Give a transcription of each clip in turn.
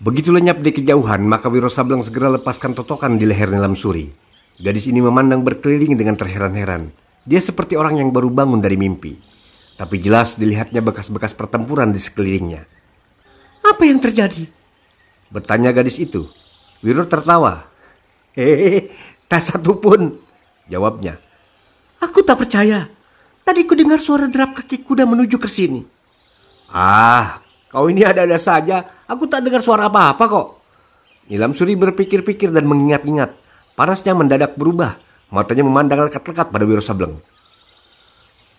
Begitu lenyap di kejauhan, maka Wiro Sableng segera lepaskan totokan di leher Nilam Suri. Gadis ini memandang berkeliling dengan terheran-heran. Dia seperti orang yang baru bangun dari mimpi. Tapi jelas dilihatnya bekas-bekas pertempuran di sekelilingnya. Apa yang terjadi? Bertanya gadis itu. Wiro tertawa. Hehehe, tak satu pun, jawabnya. Aku tak percaya. Tadi ku dengar suara derap kaki kuda menuju ke sini. Ah, kau ini ada-ada saja. Aku tak dengar suara apa-apa kok. Nilam Suri berpikir-pikir dan mengingat-ingat. Parasnya mendadak berubah. Matanya memandang lekat-lekat pada Wiro Sableng.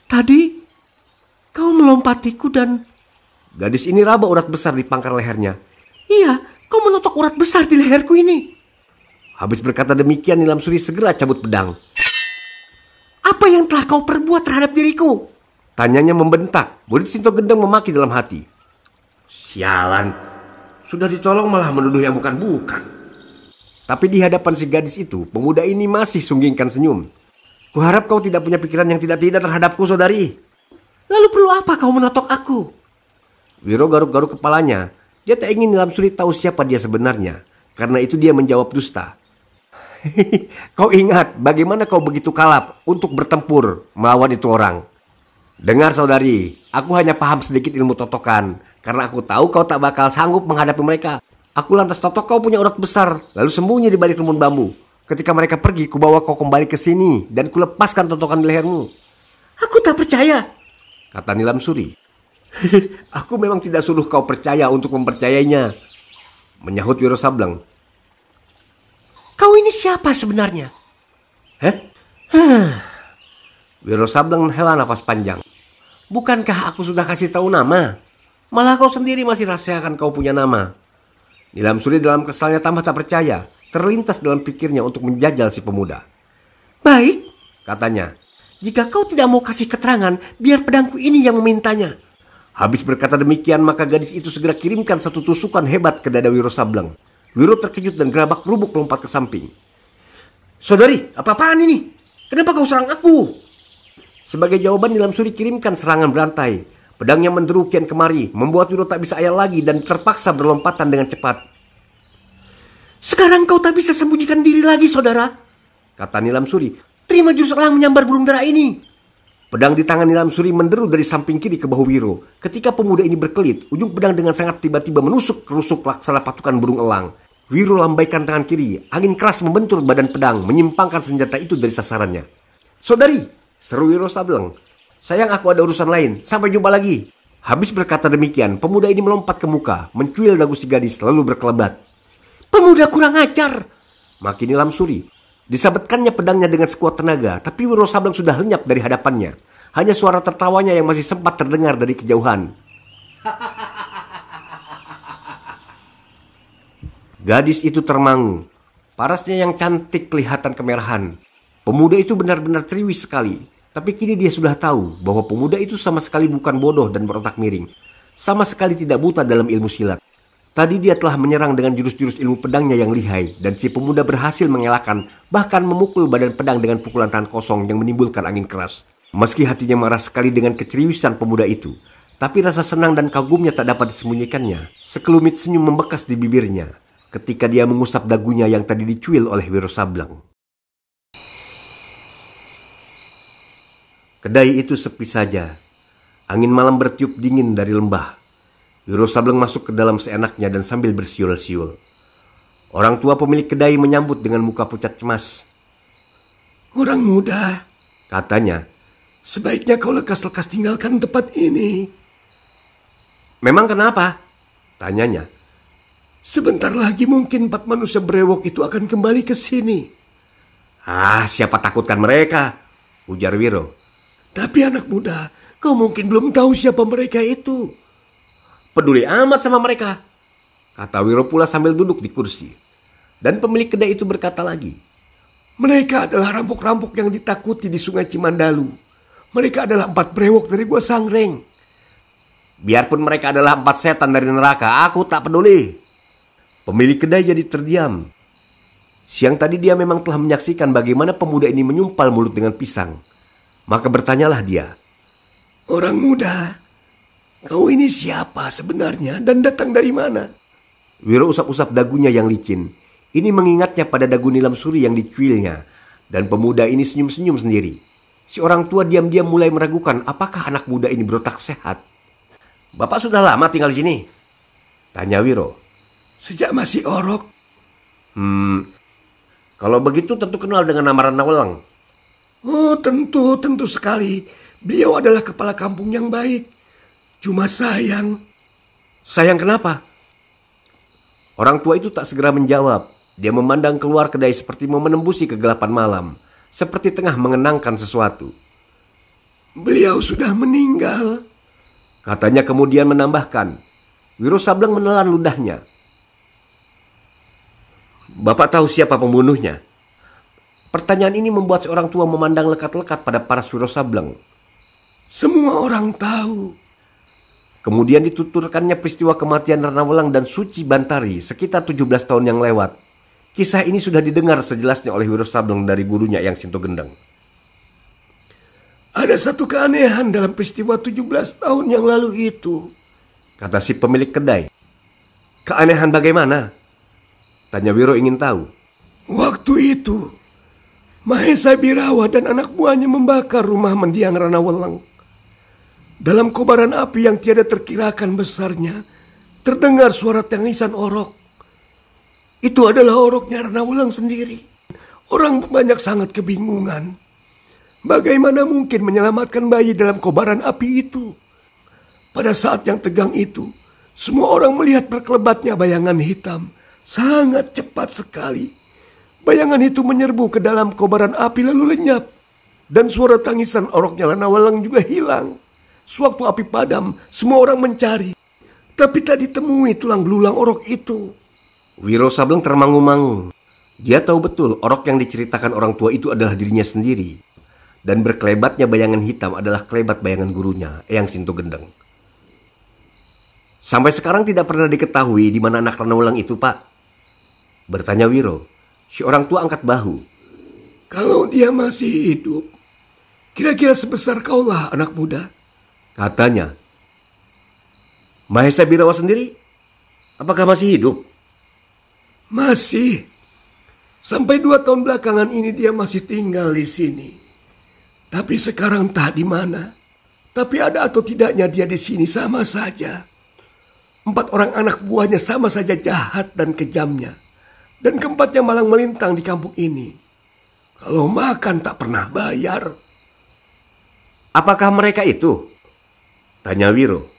Tadi kau melompatiku dan... Gadis ini raba urat besar di pangkal lehernya. Iya, kau menotok urat besar di leherku ini. Habis berkata demikian, Nilam Suri segera cabut pedang. Apa yang telah kau perbuat terhadap diriku? Tanyanya membentak. Murid Sinto Gendeng memaki dalam hati. Sialan, sudah ditolong malah menuduh yang bukan-bukan. Tapi di hadapan si gadis itu, pemuda ini masih sunggingkan senyum. Kuharap kau tidak punya pikiran yang tidak-tidak terhadapku, saudari. Lalu perlu apa kau menotok aku? Wiro garuk-garuk kepalanya. Dia tak ingin Nilam Suri tahu siapa dia sebenarnya. Karena itu dia menjawab dusta. Kau ingat bagaimana kau begitu kalap untuk bertempur melawan itu orang? Dengar saudari, aku hanya paham sedikit ilmu totokan. Karena aku tahu kau tak bakal sanggup menghadapi mereka. Aku lantas totok kau punya urat besar, lalu sembunyi di balik rumpun bambu. Ketika mereka pergi, kubawa kau kembali ke sini dan kulepaskan totokan di lehermu. Aku tak percaya, kata Nilam Suri. Aku memang tidak suruh kau percaya untuk mempercayainya, menyahut Wiro Sableng. Kau ini siapa sebenarnya? Wiro Sableng menghela nafas panjang. Bukankah aku sudah kasih tahu nama? Malah kau sendiri masih rahasiakan kau punya nama. Nilam Suri dalam kesalnya tambah tak percaya. Terlintas dalam pikirnya untuk menjajal si pemuda. Baik, katanya. Jika kau tidak mau kasih keterangan, biar pedangku ini yang memintanya. Habis berkata demikian, maka gadis itu segera kirimkan satu tusukan hebat ke dada Wiro Sableng. Wiro terkejut dan gerabak rubuk lompat ke samping. Saudari, apa-apaan ini? Kenapa kau serang aku? Sebagai jawaban, Nilam Suri kirimkan serangan berantai. Pedangnya menderu kian kemari, membuat Wiro tak bisa ayal lagi dan terpaksa berlompatan dengan cepat. Sekarang kau tak bisa sembunyikan diri lagi, saudara, kata Nilam Suri. Terima jurus elang menyambar burung dara ini. Pedang di tangan Nilam Suri menderu dari samping kiri ke bahu Wiro. Ketika pemuda ini berkelit, ujung pedang dengan sangat tiba-tiba menusuk kerusuk laksana patukan burung elang. Wiro lambaikan tangan kiri, angin keras membentur badan pedang, menyimpangkan senjata itu dari sasarannya. Saudari, seru Wiro Sableng. Sayang aku ada urusan lain, sampai jumpa lagi. Habis berkata demikian, pemuda ini melompat ke muka, mencuil dagu si gadis, lalu berkelebat. Pemuda kurang ajar, maki Nilam Suri. Disabetkannya pedangnya dengan sekuat tenaga, tapi Wiro Sableng sudah lenyap dari hadapannya. Hanya suara tertawanya yang masih sempat terdengar dari kejauhan. Gadis itu termangu. Parasnya yang cantik kelihatan kemerahan. Pemuda itu benar-benar triwis sekali. Tapi kini dia sudah tahu bahwa pemuda itu sama sekali bukan bodoh dan berotak miring. Sama sekali tidak buta dalam ilmu silat. Tadi dia telah menyerang dengan jurus-jurus ilmu pedangnya yang lihai. Dan si pemuda berhasil mengelakkan, bahkan memukul badan pedang dengan pukulan tangan kosong yang menimbulkan angin keras. Meski hatinya marah sekali dengan keceriwisan pemuda itu, tapi rasa senang dan kagumnya tak dapat disembunyikannya. Sekelumit senyum membekas di bibirnya ketika dia mengusap dagunya yang tadi dicuil oleh Wiro Sableng. Kedai itu sepi saja. Angin malam bertiup dingin dari lembah. Wiro Sableng masuk ke dalam seenaknya dan sambil bersiul-siul. Orang tua pemilik kedai menyambut dengan muka pucat cemas. Orang muda, katanya, sebaiknya kau lekas-lekas tinggalkan tempat ini. Memang kenapa? Tanyanya. Sebentar lagi mungkin 4 manusia brewok itu akan kembali ke sini. Ah, siapa takutkan mereka? Ujar Wiro. Tapi anak muda, kau mungkin belum tahu siapa mereka itu. Peduli amat sama mereka, kata Wiro pula sambil duduk di kursi. Dan pemilik kedai itu berkata lagi. Mereka adalah rampok-rampok yang ditakuti di Sungai Cimandalu. Mereka adalah 4 brewok dari Gua Sangreng. Biarpun mereka adalah 4 setan dari neraka, aku tak peduli. Pemilik kedai jadi terdiam. Siang tadi dia memang telah menyaksikan bagaimana pemuda ini menyumpal mulut dengan pisang. Maka bertanyalah dia. Orang muda, kau ini siapa sebenarnya dan datang dari mana? Wiro usap-usap dagunya yang licin. Ini mengingatnya pada dagu nilam suri yang dicuilnya. Dan pemuda ini senyum-senyum sendiri. Si orang tua diam-diam mulai meragukan apakah anak muda ini berotak sehat. "Bapak sudah lama tinggal di sini?" tanya Wiro. Sejak masih orok. Kalau begitu tentu kenal dengan nama Ranawelang. Oh, tentu sekali. Beliau adalah kepala kampung yang baik. Cuma sayang. Sayang kenapa? Orang tua itu tak segera menjawab. Dia memandang keluar kedai seperti mau menembusi kegelapan malam. Seperti tengah mengenangkan sesuatu. Beliau sudah meninggal. Katanya kemudian menambahkan. Wiro Sableng menelan ludahnya. "Bapak tahu siapa pembunuhnya?" Pertanyaan ini membuat seorang tua memandang lekat-lekat pada paras Wiro Sableng. Semua orang tahu. Kemudian dituturkannya peristiwa kematian Ranawelang dan Suci Bantari sekitar 17 tahun yang lewat. Kisah ini sudah didengar sejelasnya oleh Wiro Sableng dari gurunya Eyang Sinto Gendeng. Ada satu keanehan dalam peristiwa 17 tahun yang lalu itu, kata si pemilik kedai. "Keanehan bagaimana?" tanya Wiro ingin tahu. Waktu itu, Mahesa Birawa dan anak buahnya membakar rumah mendiang Ranawelang. Dalam kobaran api yang tiada terkirakan besarnya, terdengar suara tangisan orok. Itu adalah oroknya Ranawelang sendiri. Orang banyak sangat kebingungan. Bagaimana mungkin menyelamatkan bayi dalam kobaran api itu? Pada saat yang tegang itu, semua orang melihat berkelebatnya bayangan hitam. Sangat cepat sekali. Bayangan itu menyerbu ke dalam kobaran api lalu lenyap. Dan suara tangisan oroknya Ranawelang juga hilang. Sewaktu api padam, semua orang mencari. Tapi tak ditemui tulang belulang orok itu. Wiro Sableng termangu-mangu. Dia tahu betul orok yang diceritakan orang tua itu adalah dirinya sendiri. Dan berkelebatnya bayangan hitam adalah kelebat bayangan gurunya, Eyang Sinto Gendeng. "Sampai sekarang tidak pernah diketahui di mana anak Ranawelang itu, Pak?" bertanya Wiro. Si orang tua angkat bahu. "Kalau dia masih hidup, kira-kira sebesar kaulah anak muda," katanya. "Mahesa Birawa sendiri, apakah masih hidup?" "Masih. Sampai 2 tahun belakangan ini dia masih tinggal di sini. Tapi sekarang tak di mana. Tapi ada atau tidaknya dia di sini sama saja. 4 orang anak buahnya sama saja jahat dan kejamnya. Dan keempatnya malang melintang di kampung ini. Kalau makan tak pernah bayar." "Apakah mereka itu?" tanya Wiro.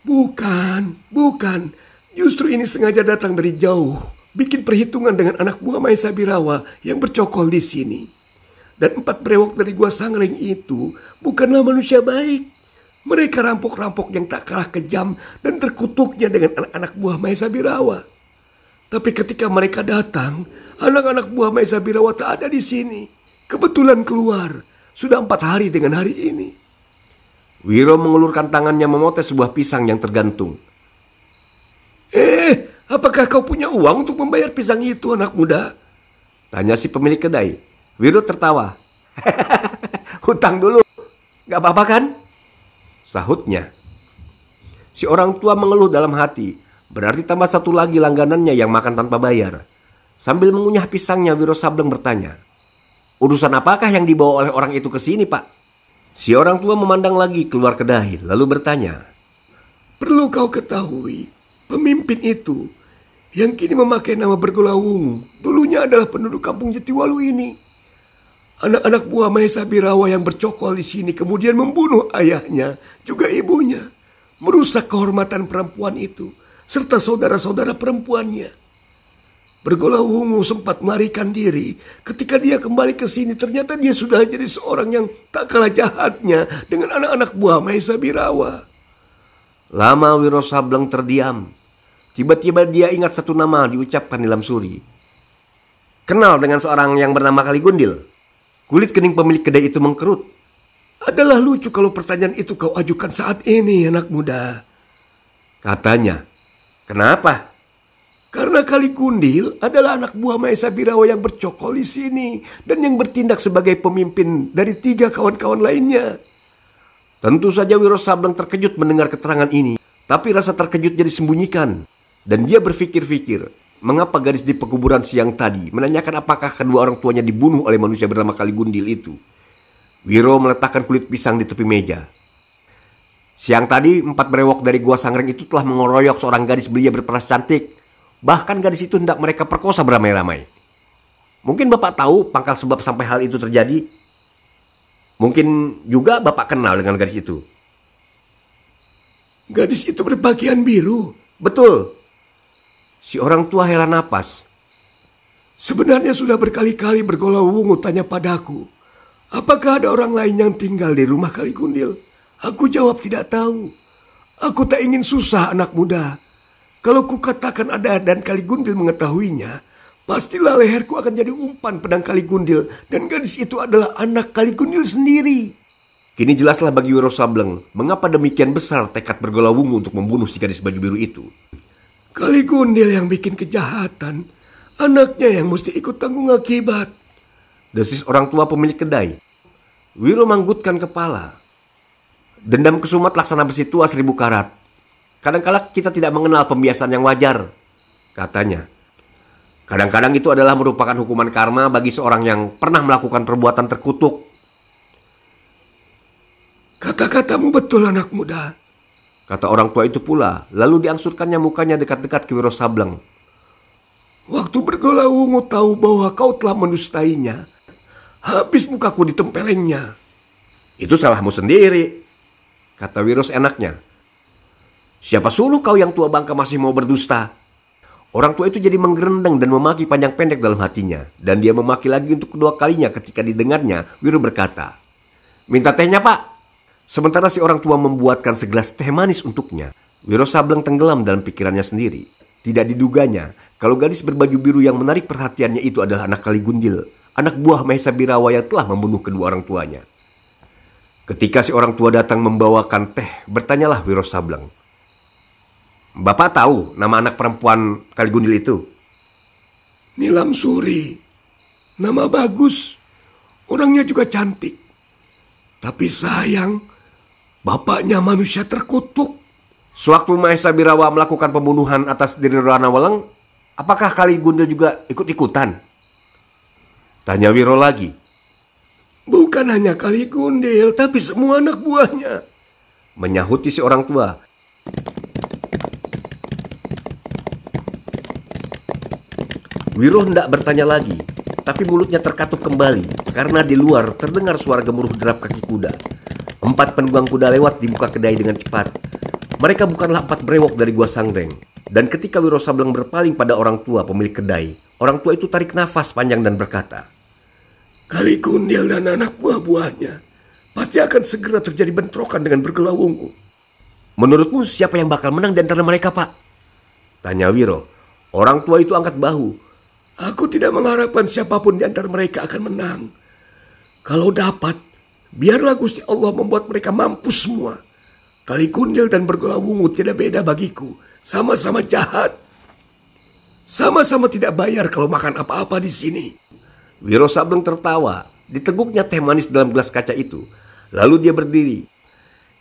Bukan. Justru ini sengaja datang dari jauh. Bikin perhitungan dengan anak buah Mahesa Birawa yang bercokol di sini. Dan 4 brewok dari Gua Sangling itu bukanlah manusia baik. Mereka rampok-rampok yang tak kalah kejam dan terkutuknya dengan anak-anak buah Mahesa Birawa. Tapi ketika mereka datang, anak-anak buah Mahesa Birawa tak ada di sini. Kebetulan keluar. Sudah 4 hari dengan hari ini. Wiro mengulurkan tangannya memotong sebuah pisang yang tergantung. Apakah kau punya uang untuk membayar pisang itu, anak muda?" tanya si pemilik kedai. Wiro tertawa. "Hutang dulu, gak apa-apa kan?" sahutnya. Si orang tua mengeluh dalam hati. Berarti tambah satu lagi langganannya yang makan tanpa bayar. Sambil mengunyah pisangnya, Wiro Sableng bertanya, "Urusan apakah yang dibawa oleh orang itu ke sini, Pak?" Si orang tua memandang lagi keluar kedai, lalu bertanya, "Perlu kau ketahui, pemimpin itu yang kini memakai nama Bergolawungu dulunya adalah penduduk kampung Jatiwalu ini. Anak-anak buah Mahesa Birawa yang bercokol di sini kemudian membunuh ayahnya, juga ibunya, merusak kehormatan perempuan itu serta saudara-saudara perempuannya. Bergolawungu sempat melarikan diri. Ketika dia kembali ke sini, ternyata dia sudah jadi seorang yang tak kalah jahatnya dengan anak-anak buah Mahesa Birawa." Lama Wiro Sableng terdiam. Tiba-tiba dia ingat satu nama diucapkan Nilam Suri. "Kenal dengan seorang yang bernama Kaligundil?" Kulit kening pemilik kedai itu mengkerut. "Adalah lucu kalau pertanyaan itu kau ajukan saat ini, anak muda," katanya. "Kenapa?" "Karena Kaligundil adalah anak buah Mahesa Birawa yang bercokol di sini dan yang bertindak sebagai pemimpin dari 3 kawan-kawan lainnya." Tentu saja Wiro Sableng terkejut mendengar keterangan ini, tapi rasa terkejutnya disembunyikan. Dan dia berpikir-pikir, mengapa gadis di pekuburan siang tadi menanyakan apakah kedua orang tuanya dibunuh oleh manusia bernama Kaligundil itu. Wiro meletakkan kulit pisang di tepi meja. Siang tadi, 4 brewok dari Gua Sangreng itu telah mengeroyok seorang gadis belia berperas cantik. Bahkan gadis itu hendak mereka perkosa beramai-ramai. Mungkin Bapak tahu pangkal sebab sampai hal itu terjadi? Mungkin juga Bapak kenal dengan gadis itu. Gadis itu berpakaian biru. Betul. Si orang tua hela napas. Sebenarnya sudah berkali-kali bergolau wungu tanya padaku, apakah ada orang lain yang tinggal di rumah Kaligundil? Aku jawab tidak tahu. Aku tak ingin susah anak muda. Kalau kukatakan ada dan Kaligundil mengetahuinya, pastilah leherku akan jadi umpan pedang Kaligundil, dan gadis itu adalah anak Kaligundil sendiri. Kini jelaslah bagi Wiro Sableng mengapa demikian besar tekad bergolau wungu untuk membunuh si gadis baju biru itu. Kaligundil yang bikin kejahatan, anaknya yang mesti ikut tanggung akibat. Desis orang tua pemilik kedai. Wiro manggutkan kepala. Dendam kesumat laksana besi tua 1000 karat. Kadang-kadang kita tidak mengenal pembiasaan yang wajar, katanya. Kadang-kadang itu adalah merupakan hukuman karma bagi seorang yang pernah melakukan perbuatan terkutuk. Kata-katamu betul anak muda, kata orang tua itu pula, lalu diangsurkannya mukanya dekat-dekat ke Wiro Sableng. Waktu bergolau wungu tahu bahwa kau telah mendustainya, habis mukaku ditempelengnya. Itu salahmu sendiri, kata Wiro seenaknya. Siapa suruh kau yang tua bangka masih mau berdusta? Orang tua itu jadi menggerendeng dan memaki panjang pendek dalam hatinya. Dan dia memaki lagi untuk kedua kalinya ketika didengarnya. Wiro berkata, minta tehnya pak. Sementara si orang tua membuatkan segelas teh manis untuknya, Wiro Sableng tenggelam dalam pikirannya sendiri. Tidak diduganya kalau gadis berbaju biru yang menarik perhatiannya itu adalah anak Kaligundil, anak buah Mahesa Birawa yang telah membunuh kedua orang tuanya. Ketika si orang tua datang membawakan teh, bertanyalah Wiro Sableng, Bapak tahu nama anak perempuan Kaligundil itu? Nilam Suri. Nama bagus. Orangnya juga cantik. Tapi sayang, bapaknya manusia terkutuk. Sewaktu Mahesa Birawa melakukan pembunuhan atas diri Ranaweleng, apakah Kaligundil juga ikut-ikutan? Tanya Wiro lagi. Bukan hanya Kaligundil, tapi semua anak buahnya, menyahuti si orang tua. Wiro hendak bertanya lagi, tapi mulutnya terkatup kembali karena di luar terdengar suara gemuruh derap kaki kuda. 4 penunggang kuda lewat di muka kedai dengan cepat. Mereka bukanlah 4 brewok dari Gua Sangreng. Dan ketika Wiro Sableng berpaling pada orang tua pemilik kedai, orang tua itu tarik nafas panjang dan berkata, Kaligundil dan anak buah-buahnya pasti akan segera terjadi bentrokan dengan bergolau wungu. Menurutmu siapa yang bakal menang di antara mereka, Pak? Tanya Wiro. Orang tua itu angkat bahu. Aku tidak mengharapkan siapapun di antara mereka akan menang. Kalau dapat, biarlah Gusti Allah membuat mereka mampus semua. Kaligundil dan bergolau wungu tidak beda bagiku. Sama-sama jahat. Sama-sama tidak bayar kalau makan apa-apa di sini. Wiro Sableng tertawa. Diteguknya teh manis dalam gelas kaca itu. Lalu dia berdiri.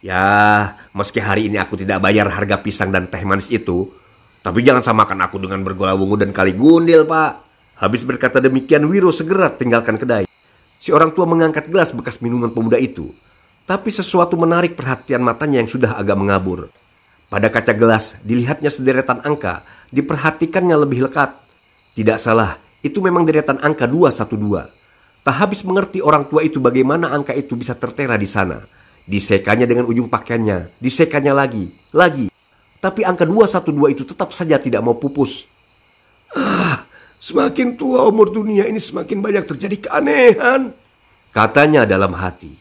Ya, meski hari ini aku tidak bayar harga pisang dan teh manis itu, tapi jangan samakan aku dengan bergolau wungu dan Kaligundil, Pak. Habis berkata demikian, Wiro segera tinggalkan kedai. Si orang tua mengangkat gelas bekas minuman pemuda itu. Tapi sesuatu menarik perhatian matanya yang sudah agak mengabur. Pada kaca gelas, dilihatnya sederetan angka. Diperhatikannya lebih lekat. Tidak salah, itu memang deretan angka 212. Tak habis mengerti orang tua itu bagaimana angka itu bisa tertera di sana. Disekanya dengan ujung pakaiannya, disekanya lagi. Tapi angka 212 itu tetap saja tidak mau pupus. Semakin tua umur dunia ini semakin banyak terjadi keanehan, katanya dalam hati.